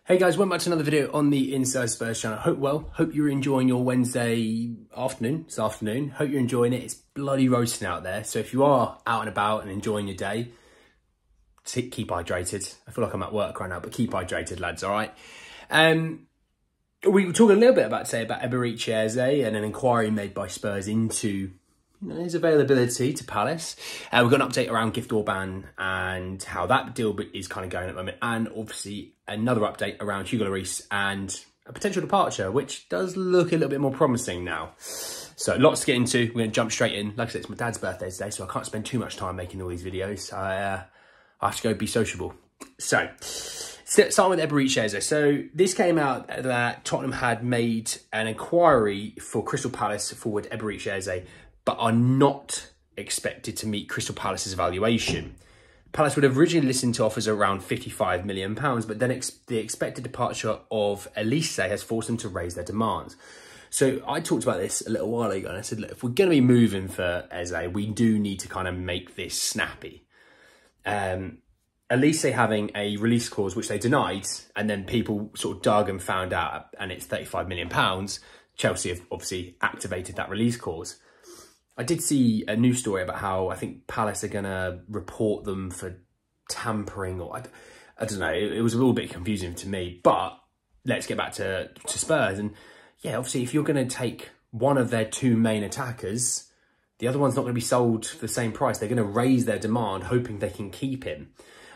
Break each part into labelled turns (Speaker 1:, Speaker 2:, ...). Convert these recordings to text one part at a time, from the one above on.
Speaker 1: Hey guys, welcome back to another video on the Inside Spurs channel. Hope you're enjoying your Wednesday afternoon, this afternoon. Hope you're enjoying it. It's bloody roasting out there. So if you are out and about and enjoying your day, keep hydrated. I feel like I'm at work right now, but keep hydrated, lads, all right? We were talking a little bit about Eberechi Eze and an inquiry made by Spurs into his availability to Palace. We've got an update around Gift Orban and how that deal is kind of going at the moment. And obviously another update around Hugo Lloris and a potential departure, which does look a little bit more promising now. So lots to get into. We're going to jump straight in. Like I said, it's my dad's birthday today, so I can't spend too much time making all these videos. I have to go be sociable. So, starting with Eberechi Eze. So this came out that Tottenham had made an inquiry for Crystal Palace forward Eberechi Eze, but are not expected to meet Crystal Palace's valuation. Palace would have originally listened to offers around £55 million, but then the expected departure of Elise has forced them to raise their demands. So I talked about this a little while ago, and I said, look, if we're going to be moving for Eze, we do need to kind of make this snappy. Elise having a release clause, which they denied, and then people sort of dug and found out, and it's £35 million. Chelsea have obviously activated that release clause. I did see a news story about how I think Palace are going to report them for tampering, or I don't know. It was a little bit confusing to me, but let's get back to Spurs. And yeah, obviously, if you're going to take one of their two main attackers, the other one's not going to be sold for the same price. They're going to raise their demand, hoping they can keep him.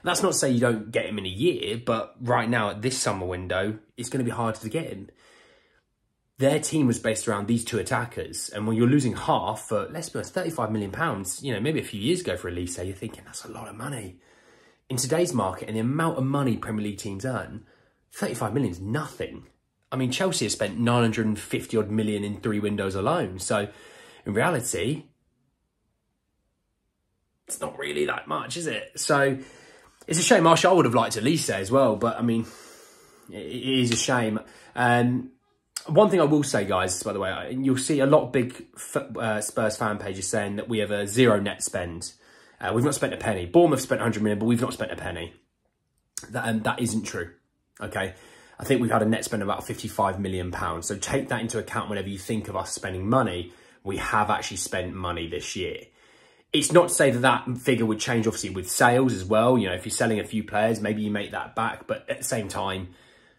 Speaker 1: That's not to say you don't get him in a year, but right now at this summer window, it's going to be harder to get him. Their team was based around these two attackers. And when you're losing half for, let's be honest, £35 million, maybe a few years ago for Elise, you're thinking that's a lot of money. In today's market and the amount of money Premier League teams earn, 35 million is nothing. I mean, Chelsea has spent 950 odd million in 3 windows alone. So in reality, it's not really that much, is it? So it's a shame. Marshall, I would have liked Elise as well, but I mean, it is a shame. One thing I will say, guys, by the way, you'll see a lot of big Spurs fan pages saying that we have a zero net spend. We've not spent a penny. Bournemouth spent 100 million, but we've not spent a penny. That isn't true, okay? I think we've had a net spend of about £55 million. So take that into account whenever you think of us spending money. We have actually spent money this year. It's not to say that that figure would change, obviously, with sales as well. You know, if you're selling a few players, maybe you make that back. But at the same time,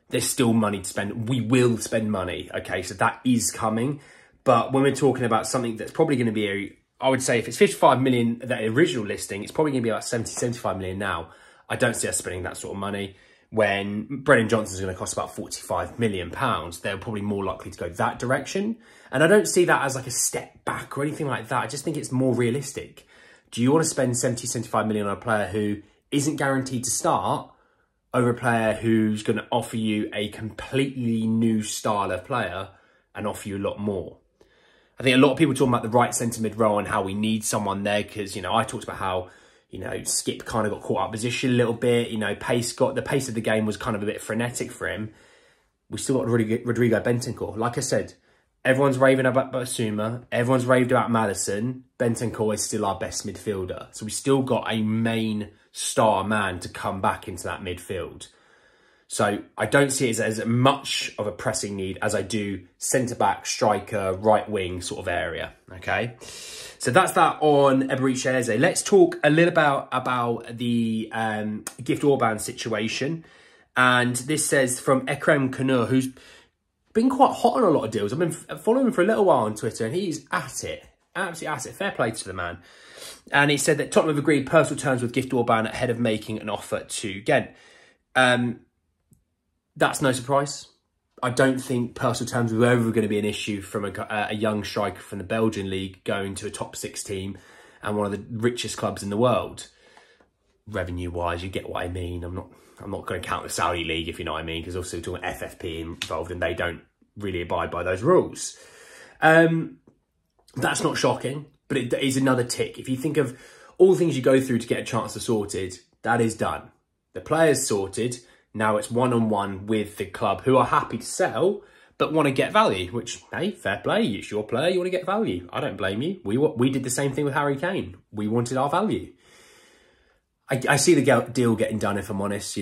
Speaker 1: there's still money to spend. We will spend money, okay? So that is coming. But when we're talking about something that's probably going to be, I would say if it's 55 million, that original listing, it's probably going to be about 75 million now. I don't see us spending that sort of money. When Brennan Johnson's going to cost about £45 million, they're probably more likely to go that direction. And I don't see that as like a step back or anything like that. I just think it's more realistic. Do you want to spend 75 million on a player who isn't guaranteed to start, over a player who's going to offer you a completely new style of player and offer you a lot more? I think a lot of people talking about the right centre mid role and how we need someone there because, I talked about how, Skip kind of got caught out of position a little bit. The pace of the game was kind of a bit frenetic for him. We still got Rodrigo Bentancur. Like I said, everyone's raving about Basuma. Everyone's raved about Maddison. Bentancur is still our best midfielder. So we still got a main star man to come back into that midfield. So I don't see it as much of a pressing need as I do centre-back, striker, right wing sort of area, okay? So that's that on Eberechi Eze. Let's talk a little about the Gift Orban situation. And this says from Ekrem Kanur, who's been quite hot on a lot of deals. I've been following him for a little while on Twitter, and he's at it. Absolutely at it. Fair play to the man. And he said that Tottenham have agreed personal terms with Gift Orban ahead of making an offer to Ghent. That's no surprise. I don't think personal terms were ever going to be an issue from a young striker from the Belgian league going to a top 6 team and one of the richest clubs in the world. Revenue-wise, you get what I mean. I'm not going to count the Saudi league, if you know what I mean, because also we're talking FFP involved and they don't really abide by those rules. That's not shocking, but it is another tick. If you think of all the things you go through to get a transfer sorted, that is done. The player's sorted. Now it's one-on-one with the club who are happy to sell, but want to get value, which, hey, fair play. It's your player. You want to get value. I don't blame you. We did the same thing with Harry Kane. We wanted our value. I see the deal getting done, if I'm honest.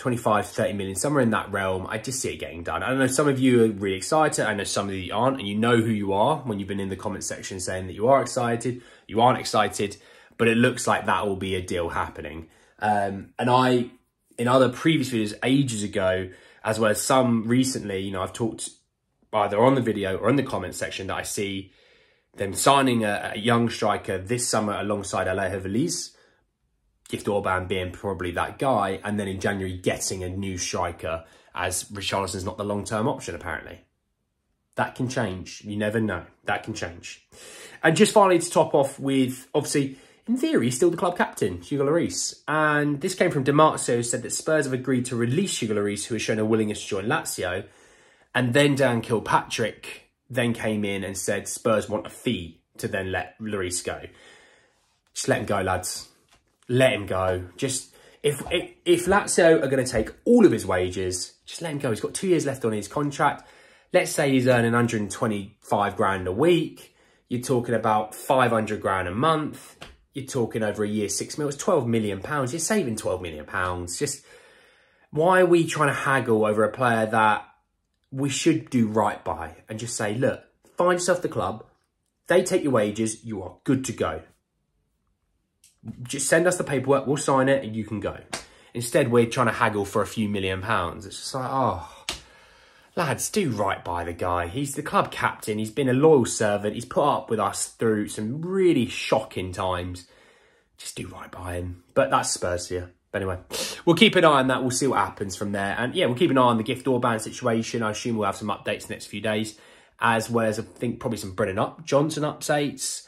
Speaker 1: 25, 30 million, somewhere in that realm. I just see it getting done. I know some of you are really excited. I know some of you aren't, and you know who you are when you've been in the comment section saying that you are excited, you aren't excited, but it looks like that will be a deal happening. And I, in other previous videos ages ago, as well as some recently, you know, I've talked either on the video or in the comment section that I see them signing a young striker this summer alongside Eberechi Eze, Gift Orban being probably that guy, and then in January getting a new striker, as Richarlison's not the long-term option apparently. That can change. You never know. That can change. And just finally to top off with, obviously, in theory, still the club captain, Hugo Lloris. And this came from DiMarzio, who said that Spurs have agreed to release Hugo Lloris, who has shown a willingness to join Lazio. And then Dan Kilpatrick then came in and said Spurs want a fee to then let Lloris go. Just let him go, lads. Let him go. Just, if Lazio are going to take all of his wages, just let him go. He's got 2 years left on his contract. Let's say he's earning 125 grand a week. You're talking about 500 grand a month. You're talking over a year, 6 mil. It's 12 million pounds. You're saving 12 million pounds. Just, why are we trying to haggle over a player that we should do right by and just say, look, find yourself the club. They take your wages. You are good to go. Just send us the paperwork. We'll sign it and you can go. Instead, we're trying to haggle for a few £1 million. It's just like, oh, lads, do right by the guy. He's the club captain. He's been a loyal servant. He's put up with us through some really shocking times. Just do right by him. But that's Spurs here. But anyway, we'll keep an eye on that. We'll see what happens from there. And yeah, we'll keep an eye on the Gift Orban situation. I assume we'll have some updates the next few days, as well as I think probably some Brennan Johnson updates.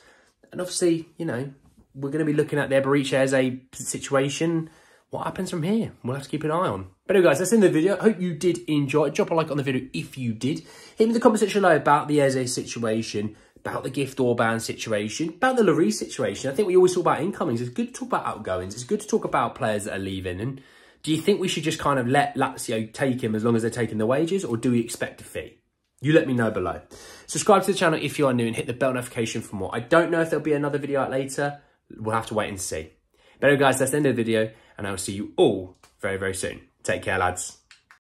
Speaker 1: And obviously, you know, we're going to be looking at the Eberechi Eze situation. What happens from here? We'll have to keep an eye on. But anyway, guys, that's the end of the video. I hope you did enjoy it. Drop a like on the video if you did. Hit me in the comment section below about the Eze situation, about the Gift Orban situation, about the Lloris situation. I think we always talk about incomings. It's good to talk about outgoings. It's good to talk about players that are leaving. And do you think we should just kind of let Lazio take him as long as they're taking the wages, or do we expect a fee? You let me know below. Subscribe to the channel if you are new and hit the bell notification for more. I don't know if there'll be another video out later. We'll have to wait and see. But anyway, guys, that's the end of the video, and I will see you all very, very soon. Take care, lads.